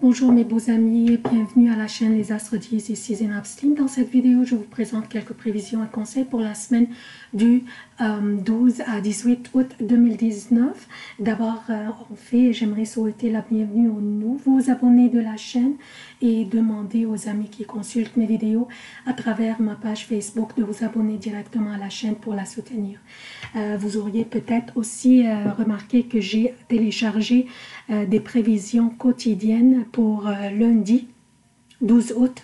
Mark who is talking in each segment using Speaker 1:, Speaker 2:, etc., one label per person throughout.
Speaker 1: Bonjour mes beaux amis et bienvenue à la chaîne Les Astres 10 ici Zénab Slim. Dans cette vidéo, je vous présente quelques prévisions et conseils pour la semaine du 12 à 18 août 2019. D'abord, j'aimerais souhaiter la bienvenue aux nouveaux abonnés de la chaîne et demander aux amis qui consultent mes vidéos à travers ma page Facebook de vous abonner directement à la chaîne pour la soutenir. Vous auriez peut-être aussi remarqué que j'ai téléchargé des prévisions quotidiennes pour lundi 12 août.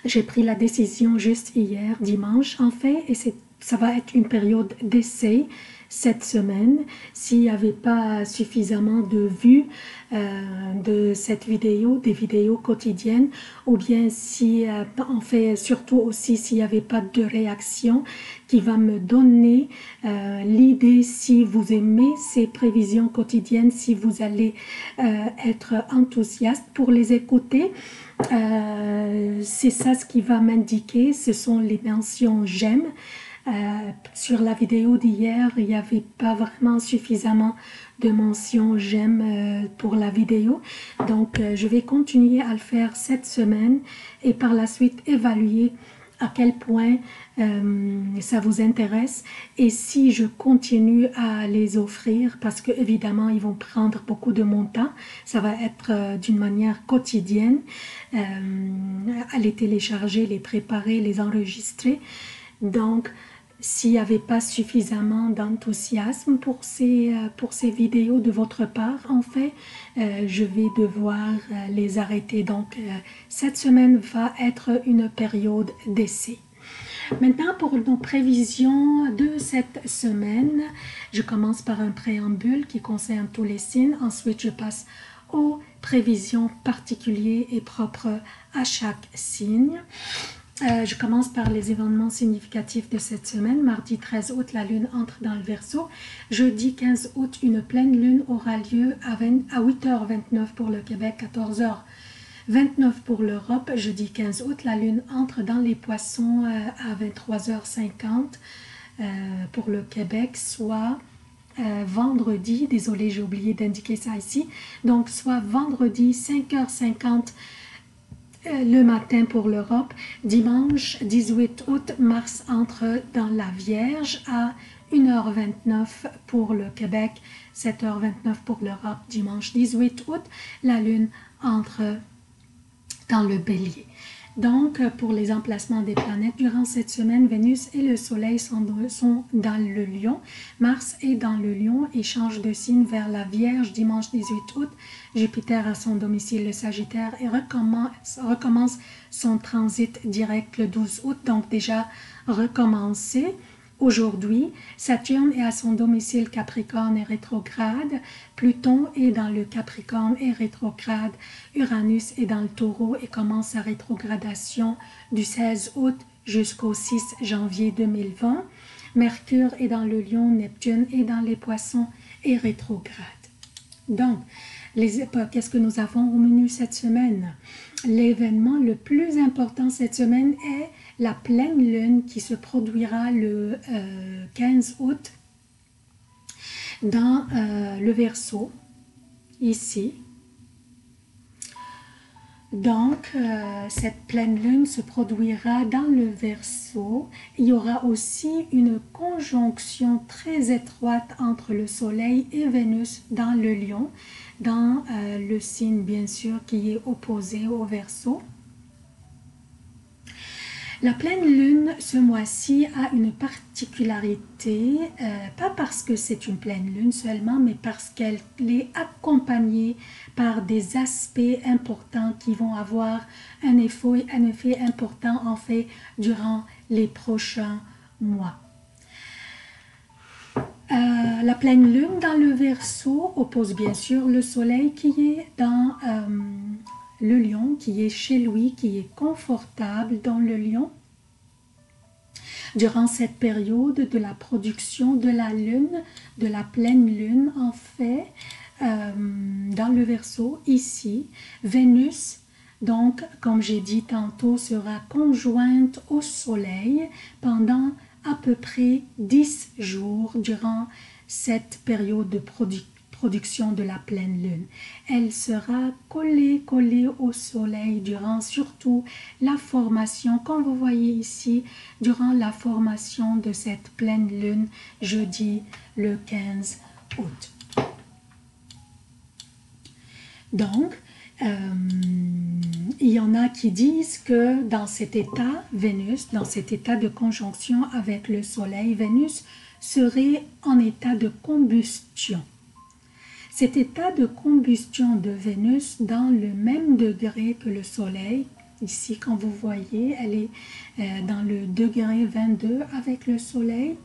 Speaker 1: J'ai pris la décision juste hier, dimanche en fait, et ça va être une période d'essai cette semaine. S'il n'y avait pas suffisamment de vues de cette vidéo, des vidéos quotidiennes, ou bien si, en fait, surtout aussi s'il n'y avait pas de réaction qui va me donner l'idée si vous aimez ces prévisions quotidiennes, si vous allez être enthousiaste pour les écouter. C'est ça ce qui va m'indiquer, ce sont les mentions j'aime. Sur la vidéo d'hier, il n'y avait pas vraiment suffisamment de mentions j'aime pour la vidéo. Donc, je vais continuer à le faire cette semaine et par la suite évaluer à quel point ça vous intéresse et si je continue à les offrir parce que évidemment ils vont prendre beaucoup de mon temps, ça va être d'une manière quotidienne, à les télécharger, les préparer, les enregistrer. Donc s'il n'y avait pas suffisamment d'enthousiasme pour ces vidéos de votre part, en fait, je vais devoir les arrêter. Donc, cette semaine va être une période d'essai. Maintenant, pour nos prévisions de cette semaine, je commence par un préambule qui concerne tous les signes. Ensuite, je passe aux prévisions particulières et propres à chaque signe. Je commence par les événements significatifs de cette semaine. Mardi 13 août, la lune entre dans le Verseau. Jeudi 15 août, une pleine lune aura lieu à 8h29 pour le Québec, 14h29 pour l'Europe. Jeudi 15 août, la lune entre dans les Poissons à 23h50 pour le Québec, soit vendredi, désolé j'ai oublié d'indiquer ça ici, donc soit vendredi 5h50 le matin pour l'Europe. Dimanche 18 août, Mars entre dans la Vierge à 1h29 pour le Québec, 7h29 pour l'Europe. Dimanche 18 août, la Lune entre dans le Bélier. Donc, pour les emplacements des planètes, durant cette semaine, Vénus et le Soleil sont dans le Lion. Mars est dans le Lion et change de signe vers la Vierge dimanche 18 août. Jupiter a son domicile le Sagittaire et recommence son transit direct le 12 août. Donc, déjà recommencé. Aujourd'hui, Saturne est à son domicile Capricorne et rétrograde, Pluton est dans le Capricorne et rétrograde, Uranus est dans le Taureau et commence sa rétrogradation du 16 août jusqu'au 6 janvier 2020, Mercure est dans le Lion, Neptune est dans les Poissons et rétrograde. Donc, qu'est-ce que nous avons au menu cette semaine? L'événement le plus important cette semaine est la pleine lune qui se produira le 15 août dans le Verseau, ici. Donc, cette pleine lune se produira dans le Verseau. Il y aura aussi une conjonction très étroite entre le Soleil et Vénus dans le Lion, dans le signe bien sûr qui est opposé au Verseau. La pleine lune ce mois-ci a une particularité, pas parce que c'est une pleine lune seulement, mais parce qu'elle est accompagnée par des aspects importants qui vont avoir un effet important en fait durant les prochains mois. La pleine lune dans le Verseau oppose bien sûr le Soleil qui est dans le Lion, qui est chez lui, qui est confortable dans le Lion. Durant cette période de la production de la lune, de la pleine lune en fait, dans le Verseau, ici, Vénus, donc comme j'ai dit tantôt, sera conjointe au Soleil pendant à peu près 10 jours durant cette période de production de la pleine lune. Elle sera collée au soleil durant surtout la formation, comme vous voyez ici, durant la formation de cette pleine lune, jeudi le 15 août. Donc, il y en a qui disent que dans cet état, Vénus, dans cet état de conjonction avec le soleil, Vénus serait en état de combustion. Cet état de combustion de Vénus dans le même degré que le soleil, ici quand vous voyez, elle est dans le degré 22 avec le soleil,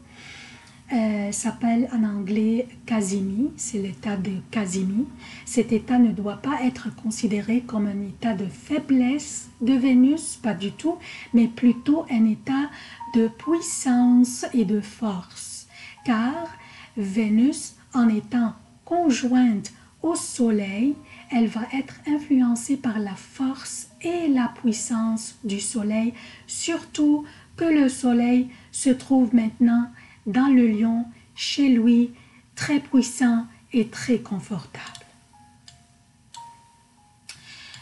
Speaker 1: s'appelle en anglais Casimir, c'est l'état de Casimir. Cet état ne doit pas être considéré comme un état de faiblesse de Vénus, pas du tout, mais plutôt un état de puissance et de force. Car Vénus, en étant conjointe au Soleil, elle va être influencée par la force et la puissance du Soleil, surtout que le Soleil se trouve maintenant dans le Lion, chez lui, très puissant et très confortable.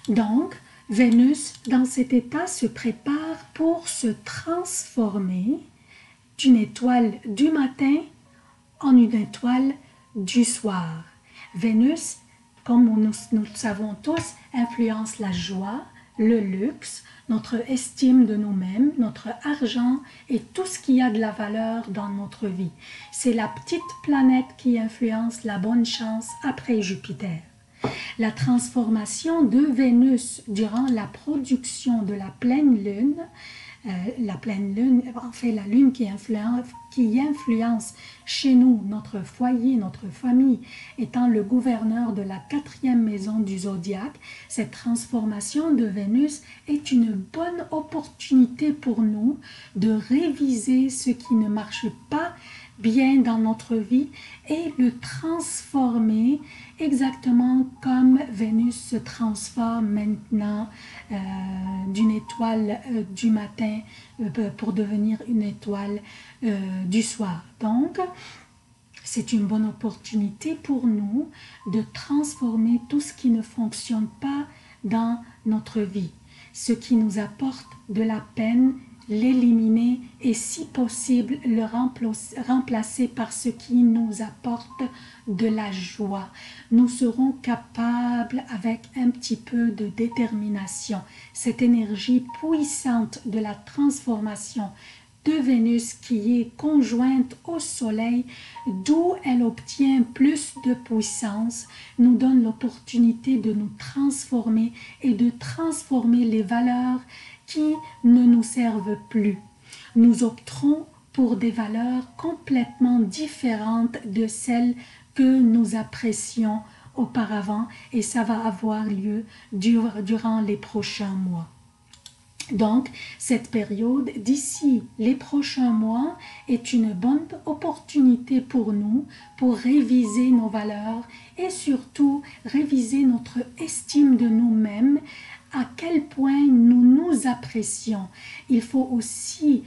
Speaker 1: Donc, Vénus, dans cet état, se prépare pour se transformer d'une étoile du matin en une étoile du soir. Vénus, comme nous le savons tous, influence la joie, le luxe, notre estime de nous-mêmes, notre argent et tout ce qui a de la valeur dans notre vie. C'est la petite planète qui influence la bonne chance après Jupiter. La transformation de Vénus durant la production de la pleine lune, en fait la lune qui influence chez nous, notre foyer, notre famille, étant le gouverneur de la 4e maison du zodiaque, cette transformation de Vénus est une bonne opportunité pour nous de réviser ce qui ne marche pas bien dans notre vie et le transformer exactement comme Vénus se transforme maintenant d'une étoile du matin pour devenir une étoile du soir. Donc, c'est une bonne opportunité pour nous de transformer tout ce qui ne fonctionne pas dans notre vie, ce qui nous apporte de la peine, l'éliminer et si possible le remplacer par ce qui nous apporte de la joie. Nous serons capables avec un petit peu de détermination, cette énergie puissante de la transformation de Vénus qui est conjointe au Soleil, d'où elle obtient plus de puissance, nous donne l'opportunité de nous transformer et de transformer les valeurs qui ne nous servent plus. Nous opterons pour des valeurs complètement différentes de celles que nous apprécions auparavant et ça va avoir lieu durant les prochains mois. Donc, cette période d'ici les prochains mois est une bonne opportunité pour nous pour réviser nos valeurs et surtout réviser notre estime de nous-mêmes, à quel point nous nous apprécions. Il faut aussi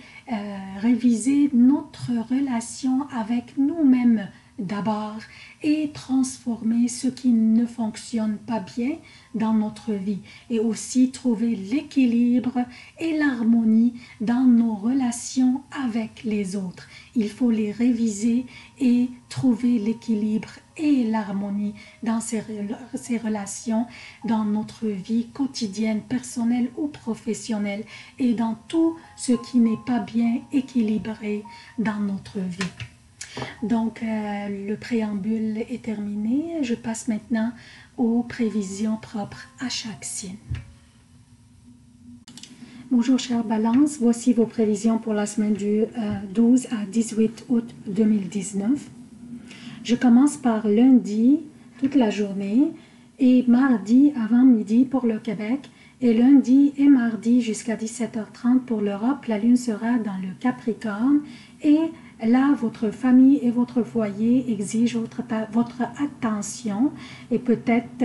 Speaker 1: réviser notre relation avec nous-mêmes d'abord et transformer ce qui ne fonctionne pas bien dans notre vie et aussi trouver l'équilibre et l'harmonie dans nos relations avec les autres. Il faut les réviser et trouver l'équilibre et l'harmonie dans ces relations, dans notre vie quotidienne, personnelle ou professionnelle et dans tout ce qui n'est pas bien équilibré dans notre vie. Donc, le préambule est terminé. Je passe maintenant aux prévisions propres à chaque signe. Bonjour chère Balance, voici vos prévisions pour la semaine du 12 à 18 août 2019. Je commence par lundi, toute la journée, et mardi avant midi pour le Québec, et lundi et mardi jusqu'à 17h30 pour l'Europe. La lune sera dans le Capricorne, et là, votre famille et votre foyer exigent votre attention et peut-être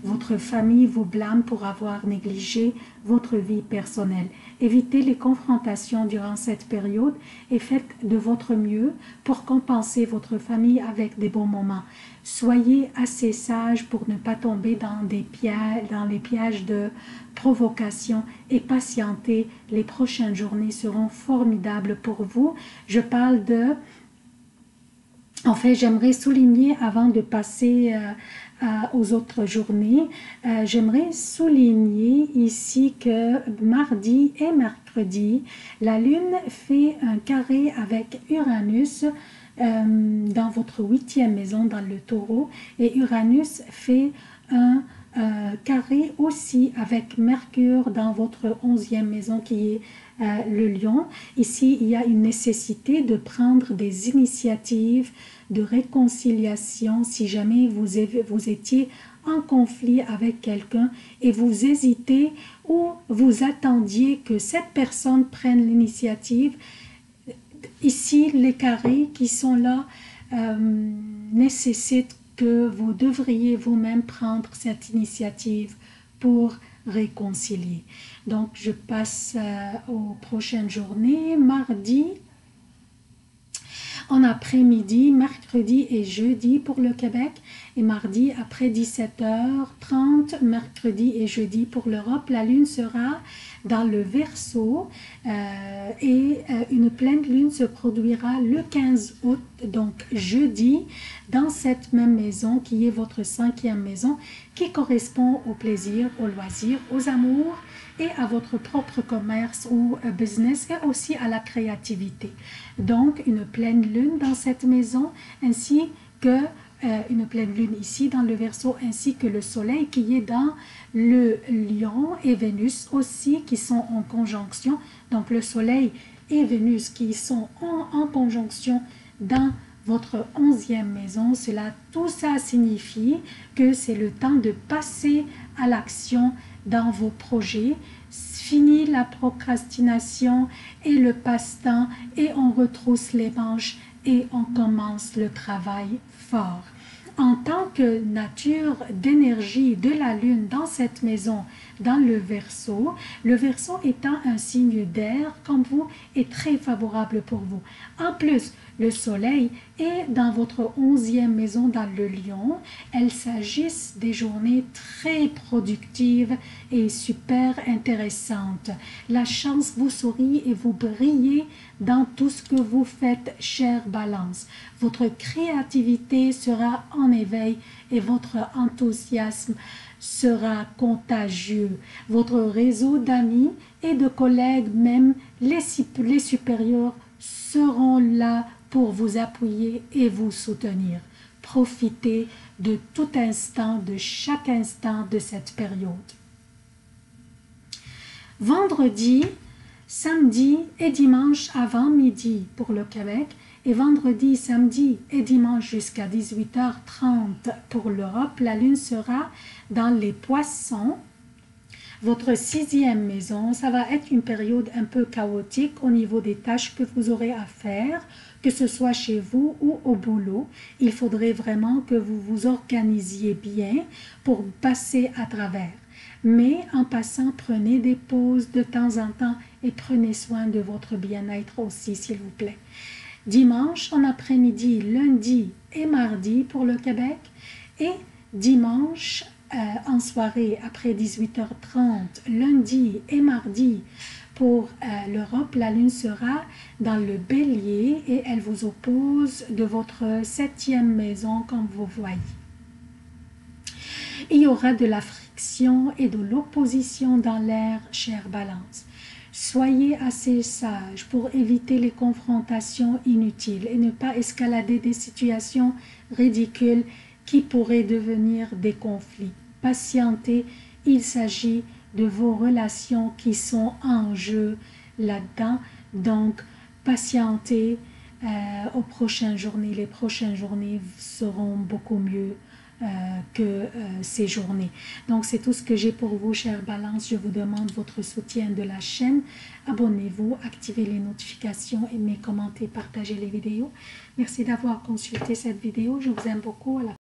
Speaker 1: votre famille vous blâme pour avoir négligé votre vie personnelle. Évitez les confrontations durant cette période et faites de votre mieux pour compenser votre famille avec des bons moments. Soyez assez sage pour ne pas tomber dans les pièges de provocation et patientez. Les prochaines journées seront formidables pour vous. Je parle de... En fait, j'aimerais souligner, avant de passer aux autres journées, j'aimerais souligner ici que mardi et mercredi, la Lune fait un carré avec Uranus dans votre 8e maison, dans le Taureau, et Uranus fait un carré aussi avec Mercure dans votre 11e maison qui est le Lion. Ici, il y a une nécessité de prendre des initiatives de réconciliation si jamais vous étiez en conflit avec quelqu'un et vous hésitez ou vous attendiez que cette personne prenne l'initiative. Ici, les carrés qui sont là nécessitent que vous devriez vous-même prendre cette initiative pour réconcilier. Donc, je passe aux prochaines journées. Mardi, en après-midi, mercredi et jeudi pour le Québec, et mardi après 17h30, mercredi et jeudi pour l'Europe. La Lune sera dans le Verseau et une pleine Lune se produira le 15 août, donc jeudi, dans cette même maison qui est votre 5e maison, qui correspond au plaisir, au loisir, aux amours et à votre propre commerce ou business et aussi à la créativité. Donc, une pleine lune dans cette maison ainsi que une pleine lune ici dans le Verseau ainsi que le soleil qui est dans le Lion et Vénus aussi qui sont en conjonction. Donc, le soleil et Vénus qui sont en conjonction dans votre 11e maison, tout ça signifie que c'est le temps de passer à l'action dans vos projets. Fini la procrastination et le passe-temps et on retrousse les manches et on commence le travail fort. En tant que nature d'énergie de la Lune dans cette maison, dans le Verseau étant un signe d'air comme vous est très favorable pour vous. En plus, le soleil est dans votre 11e maison dans le Lion. Il s'agit des journées très productives et super intéressantes. La chance vous sourit et vous brillez dans tout ce que vous faites, chère Balance. Votre créativité sera en éveil et votre enthousiasme sera contagieux. Votre réseau d'amis et de collègues, même les supérieurs, seront là pour vous appuyer et vous soutenir. Profitez de tout instant, de chaque instant de cette période. Vendredi, samedi et dimanche avant midi pour le Québec et vendredi, samedi et dimanche jusqu'à 18h30 pour l'Europe, la Lune sera dans les Poissons. Votre 6e maison, ça va être une période un peu chaotique au niveau des tâches que vous aurez à faire, que ce soit chez vous ou au boulot. Il faudrait vraiment que vous vous organisiez bien pour passer à travers. Mais en passant, prenez des pauses de temps en temps et prenez soin de votre bien-être aussi, s'il vous plaît. Dimanche en après-midi, lundi et mardi pour le Québec et dimanche en soirée après 18h30, lundi et mardi pour l'Europe, la Lune sera dans le Bélier et elle vous oppose de votre 7e maison comme vous voyez. Il y aura de la friction et de l'opposition dans l'air, chère Balance. Soyez assez sage pour éviter les confrontations inutiles et ne pas escalader des situations ridicules qui pourraient devenir des conflits. Patientez, il s'agit de vos relations qui sont en jeu là-dedans. Donc, patientez aux prochaines journées. Les prochaines journées seront beaucoup mieux que ces journées. Donc, c'est tout ce que j'ai pour vous, chère Balance. Je vous demande votre soutien de la chaîne. Abonnez-vous, activez les notifications, aimez, commentez, partagez les vidéos. Merci d'avoir consulté cette vidéo. Je vous aime beaucoup. À la